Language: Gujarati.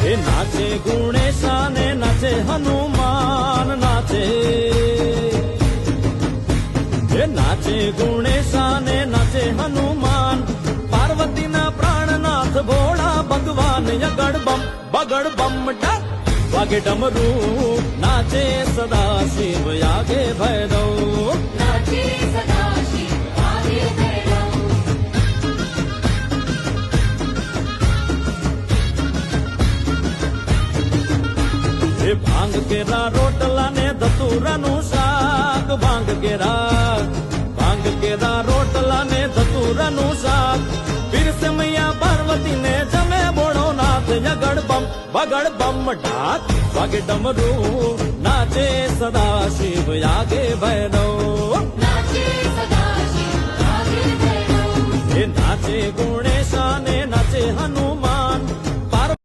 એ નાચે ગુણેશાને નાચે હનુમાન નાચે, એ નાચે ગુણેશાને નાચે હનુમાન, પાર્વતીના પ્રાણનાથ ભોળા ભગવાન, યગડ બમ ડા વાગે ડમરું, નાચે સદા શિવ યાગે ભૈરવ, નાચે સદા શિવ આગે ભૈરવ. એ ભાંગ કેરા રોટલા ને ધતુરાનું શાક, ભાંગ કેરા રોટલા ને ધતુરાનું શાક, પીરસે મૈયા પાર્વતી ને જમે બોળો નાથ, યગડ બમ ઢાક વાગે ડમરું, નાચે સદા શિવ યાગે ભૈરવ, નાચે સદા શિવ આગે ભૈરવ. એ નાચે ગુણેશાને નાચે હનુમાન.